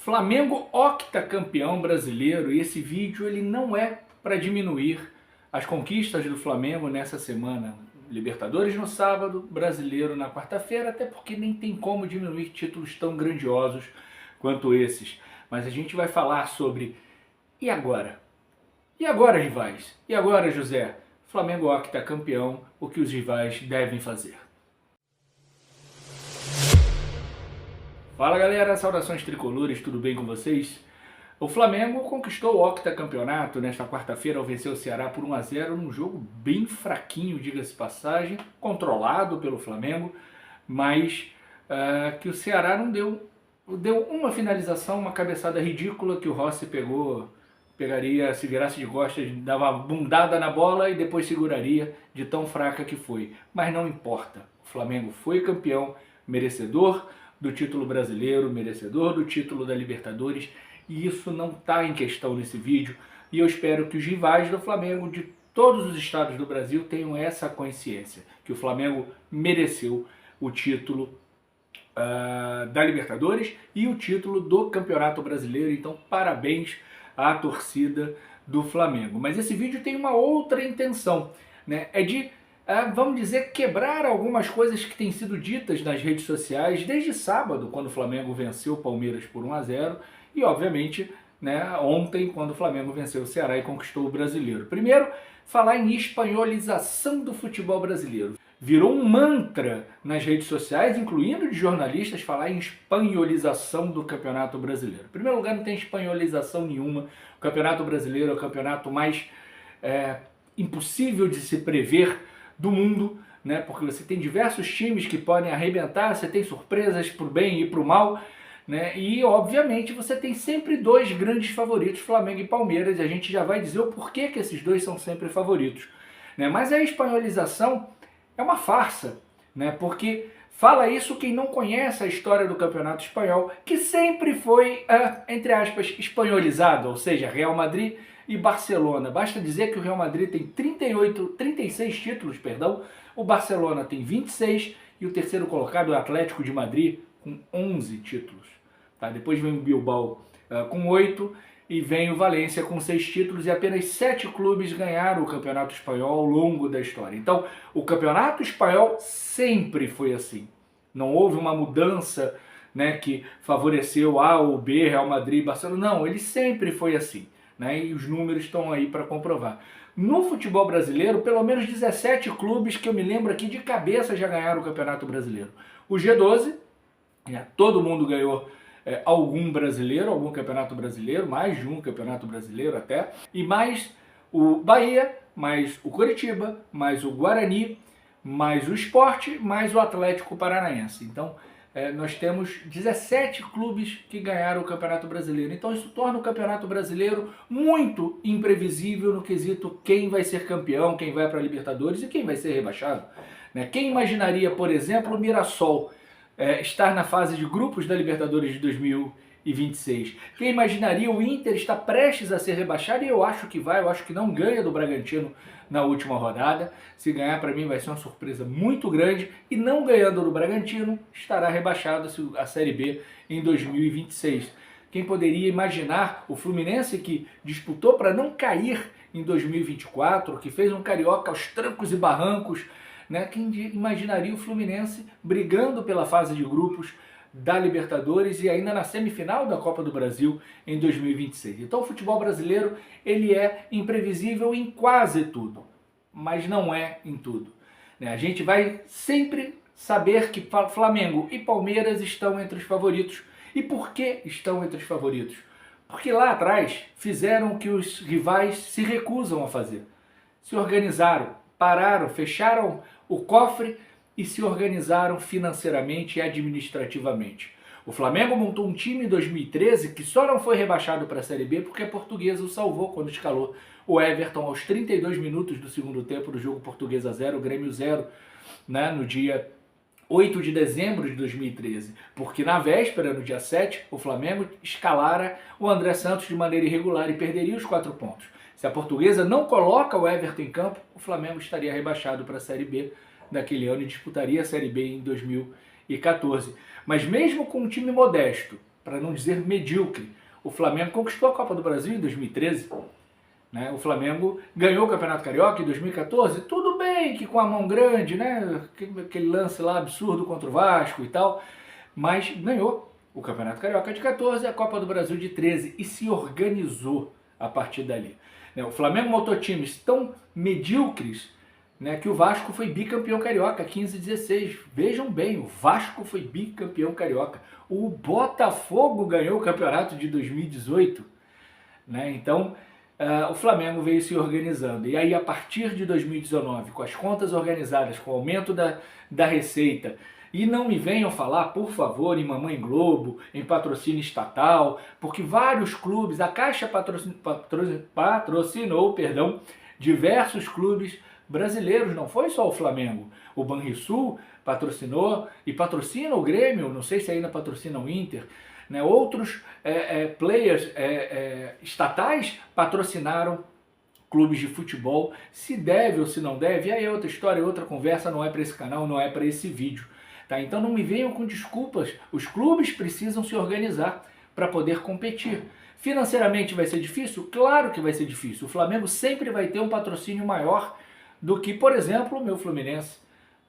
Flamengo octacampeão brasileiro, e esse vídeo ele não é para diminuir as conquistas do Flamengo nessa semana. Libertadores no sábado, Brasileiro na quarta-feira, até porque nem tem como diminuir títulos tão grandiosos quanto esses. Mas a gente vai falar sobre e agora? E agora, rivais? E agora, José? Flamengo octacampeão, o que os rivais devem fazer? Fala galera, saudações tricolores, tudo bem com vocês? O Flamengo conquistou o octacampeonato nesta quarta-feira ao vencer o Ceará por 1-0 num jogo bem fraquinho, diga-se pessagem, controlado pelo Flamengo, mas que o Ceará não deu uma finalização, uma cabeçada ridícula que o Rossi pegaria, se virasse de costas, dava uma bundada na bola e depois seguraria de tão fraca que foi. Mas não importa, o Flamengo foi campeão, merecedor do título brasileiro, merecedor do título da Libertadores, e isso não está em questão nesse vídeo, e eu espero que os rivais do Flamengo de todos os estados do Brasil tenham essa consciência, que o Flamengo mereceu o título da Libertadores e o título do Campeonato Brasileiro. Então parabéns à torcida do Flamengo. Mas esse vídeo tem uma outra intenção, né? É de vamos dizer, quebrar algumas coisas que têm sido ditas nas redes sociais desde sábado, quando o Flamengo venceu o Palmeiras por 1-0, e obviamente, né, ontem, quando o Flamengo venceu o Ceará e conquistou o Brasileiro. Primeiro, falar em espanholização do futebol brasileiro. Virou um mantra nas redes sociais, incluindo de jornalistas, falar em espanholização do Campeonato Brasileiro. Em primeiro lugar, não tem espanholização nenhuma. O Campeonato Brasileiro é o campeonato mais impossível de se prever do mundo, né? Porque você tem diversos times que podem arrebentar, você tem surpresas para o bem e para o mal, né? E obviamente você tem sempre dois grandes favoritos, Flamengo e Palmeiras, e a gente já vai dizer o porquê que esses dois são sempre favoritos, né? Mas a espanholização é uma farsa, né? Porque fala isso quem não conhece a história do Campeonato Espanhol, que sempre foi, entre aspas, espanholizado, ou seja, Real Madrid e Barcelona. Basta dizer que o Real Madrid tem 36 títulos, o Barcelona tem 26 e o terceiro colocado é o Atlético de Madrid com 11 títulos. Tá? Depois vem o Bilbao com 8 e vem o Valência com 6 títulos, e apenas 7 clubes ganharam o Campeonato Espanhol ao longo da história. Então, o Campeonato Espanhol sempre foi assim. Não houve uma mudança, né, que favoreceu A ou B, Real Madrid, Barcelona. Não, ele sempre foi assim. Né, e os números estão aí para comprovar. No futebol brasileiro, pelo menos 17 clubes que eu me lembro aqui de cabeça já ganharam o Campeonato Brasileiro. O G12, todo mundo ganhou algum brasileiro, algum Campeonato Brasileiro, mais de um Campeonato Brasileiro até, e mais o Bahia, mais o Coritiba, mais o Guarani, mais o Sport, mais o Atlético Paranaense. Então, nós temos 17 clubes que ganharam o Campeonato Brasileiro. Então isso torna o Campeonato Brasileiro muito imprevisível no quesito quem vai ser campeão, quem vai para a Libertadores e quem vai ser rebaixado. Quem imaginaria, por exemplo, o Mirassol estar na fase de grupos da Libertadores de 2026? Quem imaginaria o Inter estar prestes a ser rebaixado? E eu acho que vai, eu acho que não ganha do Bragantino na última rodada. Se ganhar, para mim vai ser uma surpresa muito grande, e não ganhando do Bragantino, estará rebaixado a Série B em 2026. Quem poderia imaginar o Fluminense, que disputou para não cair em 2024, que fez um carioca aos trancos e barrancos, né? Quem imaginaria o Fluminense brigando pela fase de grupos da Libertadores e ainda na semifinal da Copa do Brasil em 2026. Então o futebol brasileiro ele é imprevisível em quase tudo, mas não é em tudo. A gente vai sempre saber que Flamengo e Palmeiras estão entre os favoritos. E por que estão entre os favoritos? Porque lá atrás fizeram o que os rivais se recusam a fazer. Se organizaram, pararam, fecharam o cofre e se organizaram financeiramente e administrativamente. O Flamengo montou um time em 2013 que só não foi rebaixado para a Série B porque a Portuguesa o salvou quando escalou o Everton aos 32 minutos do segundo tempo do jogo Portuguesa 0, Grêmio 0, né, no dia 8 de dezembro de 2013. Porque na véspera, no dia 7, o Flamengo escalara o André Santos de maneira irregular e perderia os 4 pontos. Se a Portuguesa não coloca o Everton em campo, o Flamengo estaria rebaixado para a Série B daquele ano e disputaria a Série B em 2014. Mas mesmo com um time modesto, para não dizer medíocre. O Flamengo conquistou a Copa do Brasil em 2013. Né? O Flamengo ganhou o Campeonato Carioca em 2014. Tudo bem que com a mão grande, né? Aquele lance lá absurdo contra o Vasco e tal. Mas ganhou o Campeonato Carioca de 14 e a Copa do Brasil de 13 e se organizou a partir dali. O Flamengo montou times tão medíocres, né, que o Vasco foi bicampeão carioca 15 e 16. Vejam bem, o Vasco foi bicampeão carioca. O Botafogo ganhou o campeonato de 2018. Né? Então, o Flamengo veio se organizando. E aí, a partir de 2019, com as contas organizadas, com o aumento da receita, e não me venham falar, por favor, em Mamãe Globo, em patrocínio estatal, porque vários clubes, a Caixa patrocinou, diversos clubes brasileiros, não foi só o Flamengo. O Banrisul patrocinou e patrocina o Grêmio, não sei se ainda patrocina o Inter. Né? Outros players estatais patrocinaram clubes de futebol. Se deve ou se não deve, aí é outra história, outra conversa, não é para esse canal, não é para esse vídeo. Tá? Então não me venham com desculpas, os clubes precisam se organizar para poder competir. Financeiramente vai ser difícil? Claro que vai ser difícil. O Flamengo sempre vai ter um patrocínio maior do que, por exemplo, o meu Fluminense.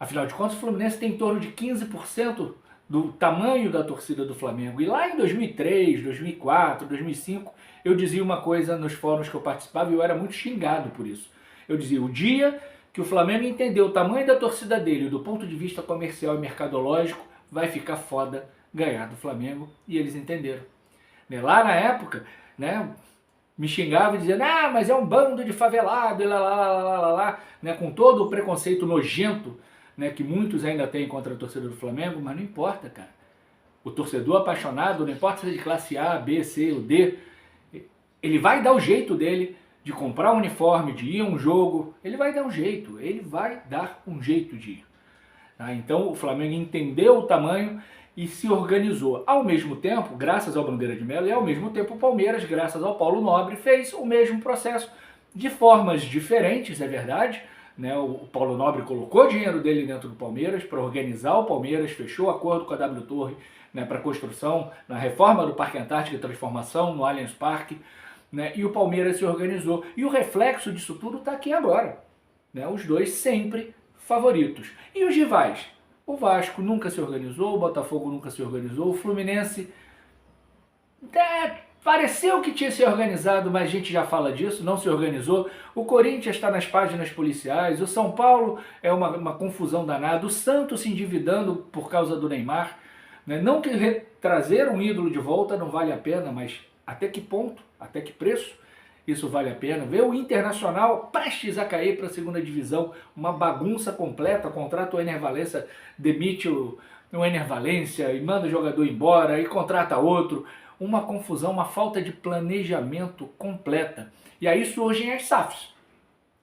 Afinal de contas, o Fluminense tem em torno de 15% do tamanho da torcida do Flamengo. E lá em 2003, 2004, 2005, eu dizia uma coisa nos fóruns que eu participava e eu era muito xingado por isso. Eu dizia, o dia que o Flamengo entendeu o tamanho da torcida dele do ponto de vista comercial e mercadológico, vai ficar foda ganhar do Flamengo. E eles entenderam. Lá na época, né, me xingava e dizia, mas é um bando de favelado, e né, com todo o preconceito nojento, né, que muitos ainda têm contra a torcida do Flamengo, mas não importa, cara. O torcedor apaixonado, não importa se é de classe A, B, C ou D, ele vai dar o jeito dele de comprar um uniforme, de ir a um jogo, ele vai dar um jeito de ir. Tá? Então o Flamengo entendeu o tamanho e se organizou. Ao mesmo tempo, graças ao Bandeira de Melo, e ao mesmo tempo o Palmeiras, graças ao Paulo Nobre, fez o mesmo processo de formas diferentes, é verdade. Né? O Paulo Nobre colocou dinheiro dele dentro do Palmeiras para organizar o Palmeiras, fechou acordo com a W Torre, né, para construção, na reforma do Parque Antártica e transformação no Allianz Parque, né, e o Palmeiras se organizou. E o reflexo disso tudo está aqui agora. Né? Os dois sempre favoritos. E os rivais? O Vasco nunca se organizou, o Botafogo nunca se organizou, o Fluminense pareceu que tinha se organizado, mas a gente já fala disso, não se organizou. O Corinthians está nas páginas policiais, o São Paulo é uma confusão danada, o Santos se endividando por causa do Neymar. Né? Não que trazer um ídolo de volta não vale a pena, mas até que ponto, até que preço isso vale a pena? Ver o Internacional prestes a cair para a segunda divisão, uma bagunça completa, contrata o Ener Valencia, demite o Ener Valencia e manda o jogador embora e contrata outro. Uma confusão, uma falta de planejamento completa. E aí surgem as SAFs.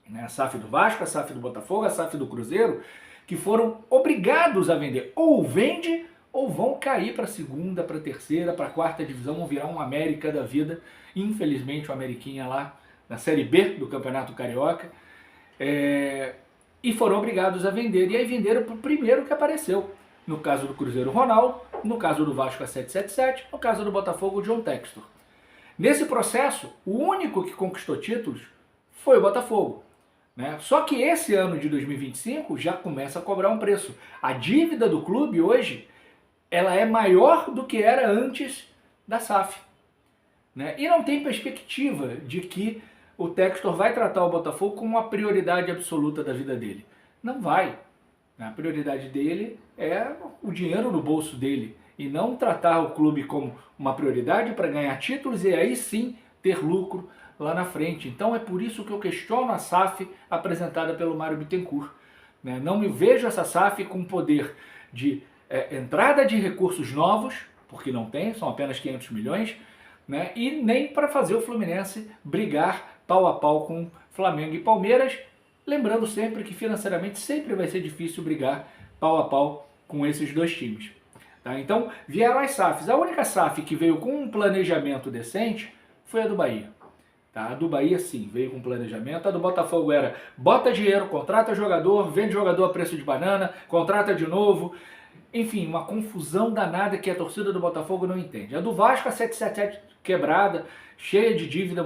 Né? A SAF do Vasco, a SAF do Botafogo, a SAF do Cruzeiro, que foram obrigados a vender. Ou vende, ou vão cair para a segunda, para a terceira, para a quarta divisão, vão virar um América da vida. Infelizmente o Ameriquinha lá na Série B do Campeonato Carioca. E foram obrigados a vender. E aí venderam para o primeiro que apareceu. No caso do Cruzeiro, Ronaldo. No caso do Vasco, a 777. No caso do Botafogo, o John Textor. Nesse processo, o único que conquistou títulos foi o Botafogo. Né? Só que esse ano de 2025 já começa a cobrar um preço. A dívida do clube hoje, ela é maior do que era antes da SAF. Né? E não tem perspectiva de que o Textor vai tratar o Botafogo como uma prioridade absoluta da vida dele. Não vai. A prioridade dele é o dinheiro no bolso dele e não tratar o clube como uma prioridade para ganhar títulos e aí sim ter lucro lá na frente. Então é por isso que eu questiono a SAF apresentada pelo Mário Bittencourt. Né? Não me vejo essa SAF com poder de entrada de recursos novos, porque não tem, são apenas 500 milhões, né? E nem para fazer o Fluminense brigar pau a pau com Flamengo e Palmeiras, lembrando sempre que financeiramente sempre vai ser difícil brigar pau a pau com esses dois times. Tá? Então vieram as SAFs. A única SAF que veio com um planejamento decente foi a do Bahia. Tá? A do Bahia sim, veio com planejamento. A do Botafogo era bota dinheiro, contrata jogador, vende jogador a preço de banana, contrata de novo. Enfim, uma confusão danada que a torcida do Botafogo não entende. A do Vasco, a 777 quebrada, cheia de dívida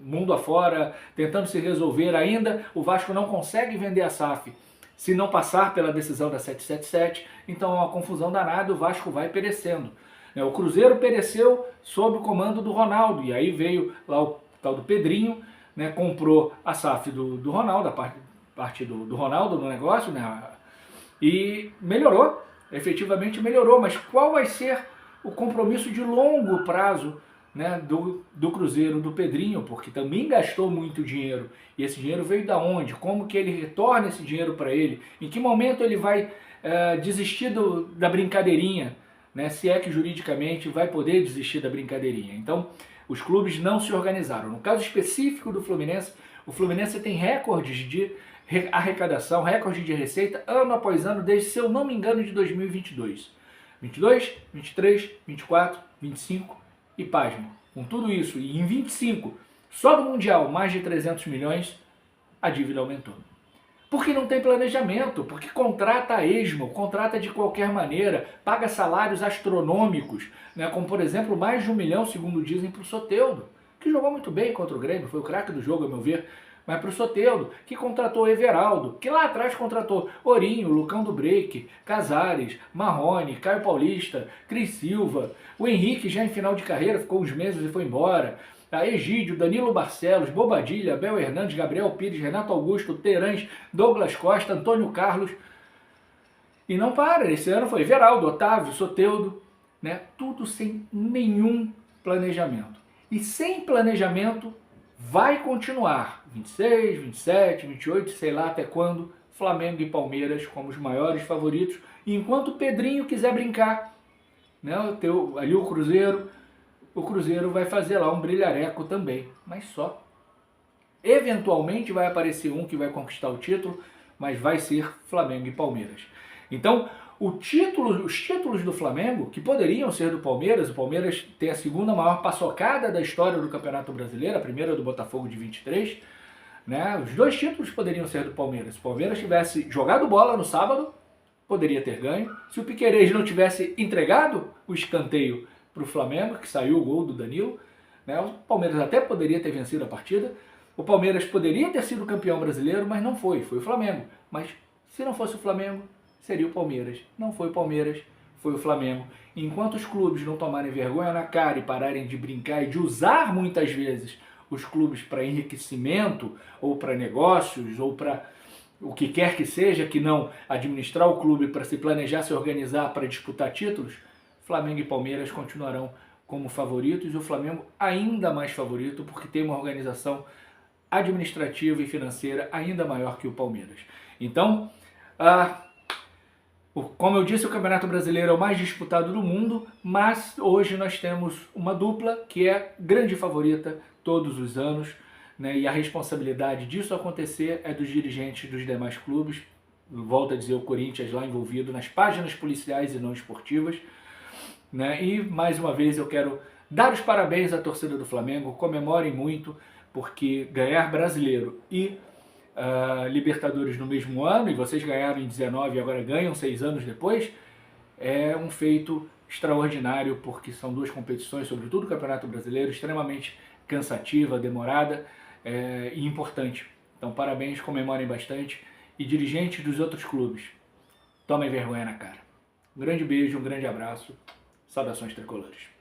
mundo afora, tentando se resolver ainda. O Vasco não consegue vender a SAF se não passar pela decisão da 777. Então é uma confusão danada, o Vasco vai perecendo. O Cruzeiro pereceu sob o comando do Ronaldo, e aí veio lá o tal do Pedrinho, né, comprou a SAF do Ronaldo, a parte do Ronaldo no negócio, né, e melhorou, efetivamente melhorou, mas qual vai ser o compromisso de longo prazo, né, do Cruzeiro, do Pedrinho, porque também gastou muito dinheiro, e esse dinheiro veio da onde? Como que ele retorna esse dinheiro para ele? Em que momento ele vai desistir da brincadeirinha, né, se é que juridicamente vai poder desistir da brincadeirinha? Então, os clubes não se organizaram. No caso específico do Fluminense, o Fluminense tem recordes de arrecadação, recorde de receita, ano após ano, desde, se eu não me engano, de 2022. 22, 23, 24, 25 e pasmo. Com tudo isso, e em 25, só do Mundial, mais de 300 milhões, a dívida aumentou. Porque não tem planejamento, porque contrata a esmo, contrata de qualquer maneira, paga salários astronômicos, né, como por exemplo mais de 1 milhão, segundo dizem, para o Soteldo, que jogou muito bem contra o Grêmio, foi o craque do jogo, a meu ver, mas para o Soteldo, que contratou Everaldo, que lá atrás contratou Ourinho, Lucão do Break, Casares, Marrone, Caio Paulista, Cris Silva, o Henrique já em final de carreira, ficou uns meses e foi embora, a Egídio, Danilo Barcelos, Bobadilha, Abel Hernandes, Gabriel Pires, Renato Augusto, Terãs, Douglas Costa, Antônio Carlos. E não para, esse ano foi Everaldo, Otávio, Soteldo, né? Tudo sem nenhum planejamento. E sem planejamento vai continuar 26, 27, 28, sei lá até quando, Flamengo e Palmeiras como os maiores favoritos. E enquanto o Pedrinho quiser brincar, né? Ali o Cruzeiro vai fazer lá um brilhareco também, mas só. Eventualmente vai aparecer um que vai conquistar o título, mas vai ser Flamengo e Palmeiras. Então, os títulos do Flamengo, que poderiam ser do Palmeiras, o Palmeiras tem a segunda maior paçocada da história do Campeonato Brasileiro, a primeira do Botafogo de 23, né? Os dois títulos poderiam ser do Palmeiras. Se o Palmeiras tivesse jogado bola no sábado, poderia ter ganho. Se o Piquerez não tivesse entregado o escanteio para o Flamengo, que saiu o gol do Danilo, né? O Palmeiras até poderia ter vencido a partida, o Palmeiras poderia ter sido campeão brasileiro, mas não foi, foi o Flamengo. Mas se não fosse o Flamengo, seria o Palmeiras. Não foi o Palmeiras, foi o Flamengo. Enquanto os clubes não tomarem vergonha na cara e pararem de brincar e de usar muitas vezes os clubes para enriquecimento, ou para negócios, ou para o que quer que seja, que não administrar o clube para se planejar, se organizar para disputar títulos, Flamengo e Palmeiras continuarão como favoritos, e o Flamengo ainda mais favorito, porque tem uma organização administrativa e financeira ainda maior que o Palmeiras. Então, como eu disse, o Campeonato Brasileiro é o mais disputado do mundo, mas hoje nós temos uma dupla que é grande favorita todos os anos, né? E a responsabilidade disso acontecer é dos dirigentes dos demais clubes. Volto a dizer, o Corinthians lá envolvido nas páginas policiais e não esportivas, né? E mais uma vez eu quero dar os parabéns à torcida do Flamengo, comemorem muito, porque ganhar Brasileiro e Libertadores no mesmo ano, e vocês ganharam em 19 e agora ganham 6 anos depois, é um feito extraordinário, porque são duas competições, sobretudo o Campeonato Brasileiro, extremamente cansativa, demorada e importante. Então parabéns, comemorem bastante, e dirigentes dos outros clubes, tomem vergonha na cara. Um grande beijo, um grande abraço, saudações tricolores.